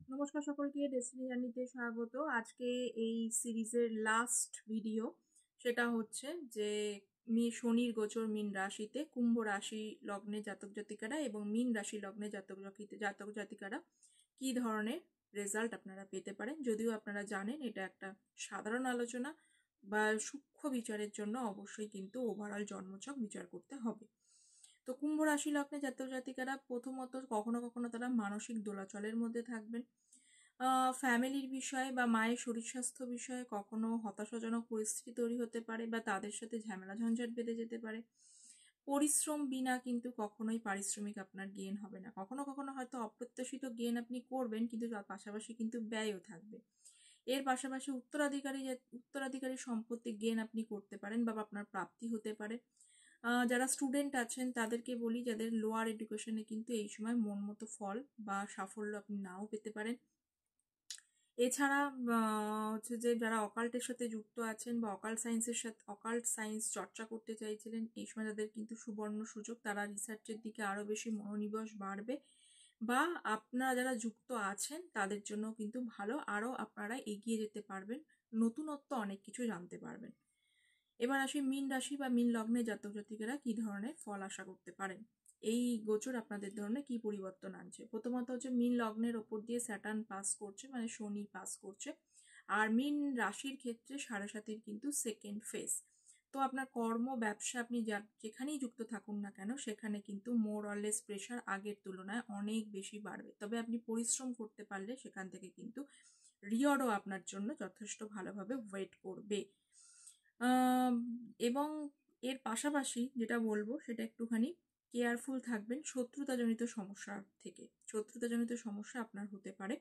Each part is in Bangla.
নমস্কার সকলকে, ডেস্টিনি জার্নিতে স্বাগত। আজকে এই সিরিজের লাস্ট ভিডিও, সেটা হচ্ছে যে শনির গোচর মীন রাশিতে, কুম্ভ রাশি লগ্নে জাতক জাতিকারা এবং মীন রাশি লগ্নে জাতক জাতিকারা কি ধরনের রেজাল্ট আপনারা পেতে পারেন। যদিও আপনারা জানেন এটা একটা সাধারণ আলোচনা বা সূক্ষ্ম বিচারের জন্য অবশ্যই কিন্তু ওভারঅল জন্মছক বিচার করতে হবে। তো কুম্ভ রাশি লগ্নে জাতক জাতিকারা প্রথমত কখনো কখনো তারা মানসিক দোলাচলের মধ্যে থাকবেন। ফ্যামিলির বিষয়ে বা মায়ের শরীর স্বাস্থ্য বিষয়ে কখনো হতাশাজনক পরিস্থিতি তৈরি হতে পারে বা তাদের সাথে ঝামেলা ঝঞ্ঝাট বেঁধে যেতে পারে। পরিশ্রম বিনা কিন্তু কখনোই পারিশ্রমিক আপনার গেইন হবে না। কখনো কখনো হয়তো অপ্রত্যাশিত গেইন আপনি করবেন, কিন্তু তার পাশাপাশি কিন্তু ব্যয়ও থাকবে। এর পাশাপাশি উত্তরাধিকারী সম্পত্তি গেইন আপনি করতে পারেন বা আপনার প্রাপ্তি হতে পারে। যারা স্টুডেন্ট আছেন তাদেরকে বলি, যাদের লোয়ার এডুকেশনে কিন্তু এই সময় মন মতো ফল বা সাফল্য আপনি নাও পেতে পারেন। এছাড়া হচ্ছে যে যারা অকাল্টের সাথে যুক্ত আছেন বা অকাল্ট সায়েন্স চর্চা করতে চাইছিলেন, এই সময় তাদের কিন্তু সুবর্ণ সুযোগ, তারা রিসার্চের দিকে আরও বেশি মনোনিবেশ বাড়বে বা আপনারা যারা যুক্ত আছেন তাদের জন্য কিন্তু ভালো, আরও আপনারা এগিয়ে যেতে পারবেন, নতুনত্ব অনেক কিছু জানতে পারবেন। এবার আসি মীন রাশি বা মীন লগ্নে জাতক জাতিকেরা কি ধরনের ফল আশা করতে পারেন। এই গোচর আপনাদের ধরনের কি পরিবর্তন আনছে। প্রথমত হচ্ছে মীন লগ্নের ওপর দিয়ে স্যাটার্ন পাস করছে, মানে শনি পাস করছে। আর মীন রাশির ক্ষেত্রে 7.5 কিন্তু সেকেন্ড ফেজ। তো আপনার কর্ম ব্যবসা আপনি যেখানেই যুক্ত থাকুন না কেন, সেখানে কিন্তু মোর অরলেস প্রেশার আগের তুলনায় অনেক বেশি বাড়বে। তবে আপনি পরিশ্রম করতে পারলে সেখান থেকে কিন্তু রিওয়ার্ডও আপনার জন্য যথেষ্ট ভালোভাবে ওয়েট করবে। এবং এর পাশাপাশি যেটা বলবো সেটা একটুখানি কেয়ারফুল থাকবেন শত্রুতাজনিত সমস্যা থেকে। শত্রুতাজনিত সমস্যা আপনার হতে পারে।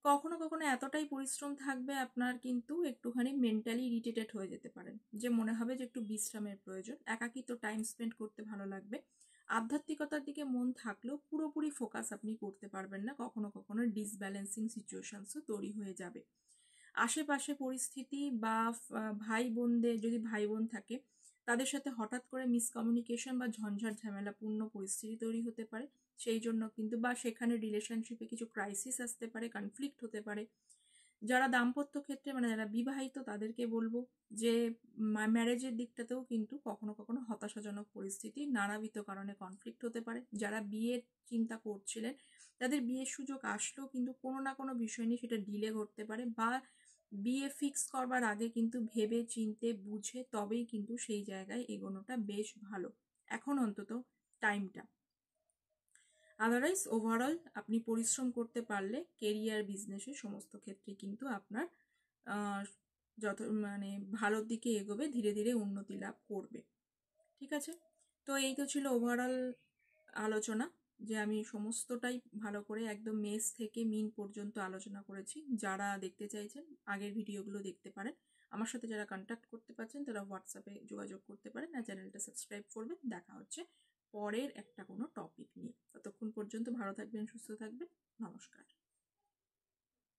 কখনো কখনো এতটাই পরিশ্রম থাকবে আপনার, কিন্তু একটুখানি মেন্টালি ইরিটেটেড হয়ে যেতে পারেন, যে মনে হবে যে একটু বিশ্রামের প্রয়োজন। একাকিত্ব টাইম স্পেন্ড করতে ভালো লাগবে। আধ্যাত্মিকতার দিকে মন থাকলেও পুরোপুরি ফোকাস আপনি করতে পারবেন না। কখনো কখনো ডিসব্যালেন্সিং সিচুয়েশনসও তৈরি হয়ে যাবে। আশেপাশে পরিস্থিতি বা ভাই বোনদের, যদি ভাই বোন থাকে তাদের সাথে হঠাৎ করে মিসকমিউনিকেশন বা ঝঞ্ঝাট ঝামেলাপূর্ণ পরিস্থিতি তৈরি হতে পারে। সেই জন্য কিন্তু বা সেখানে রিলেশনশিপে কিছু ক্রাইসিস আসতে পারে, কনফ্লিক্ট হতে পারে। যারা দাম্পত্য ক্ষেত্রে মানে যারা বিবাহিত তাদেরকে বলবো যে ম্যারেজের দিকটাতেও কিন্তু কখনো কখনো হতাশাজনক পরিস্থিতি, নানাবিধ কারণে কনফ্লিক্ট হতে পারে। যারা বিয়ের চিন্তা করছিলেন তাদের বিয়ের সুযোগ আসলেও কিন্তু কোনো না কোনো বিষয় নিয়ে সেটা ডিলে করতে পারে, বা বিয়ে ফিক্স করবার আগে কিন্তু ভেবে চিনতে বুঝে তবেই কিন্তু সেই জায়গায় এগোনোটা বেশ ভালো এখন অন্তত টাইমটা। আদারওয়াইজ ওভারঅল আপনি পরিশ্রম করতে পারলে কেরিয়ার বিজনেসে সমস্ত ক্ষেত্রে কিন্তু আপনার মানে ভালোর দিকে এগোবে, ধীরে ধীরে উন্নতি লাভ করবে। ঠিক আছে, তো এই তো ছিল ওভারঅল আলোচনা, যে আমি সমস্তটাই ভালো করে একদম মেষ থেকে মিন পর্যন্ত আলোচনা করেছি। যারা দেখতে চাইছেন আগের ভিডিওগুলো দেখতে পারেন। আমার সাথে যারা কন্ট্যাক্ট করতে পারছেন তারা হোয়াটসঅ্যাপে যোগাযোগ করতে পারেন, আর চ্যানেলটা সাবস্ক্রাইব করবেন। দেখা হচ্ছে পরের একটা কোনো টপিক নিয়ে। ততক্ষণ পর্যন্ত ভালো থাকবেন, সুস্থ থাকবেন। নমস্কার।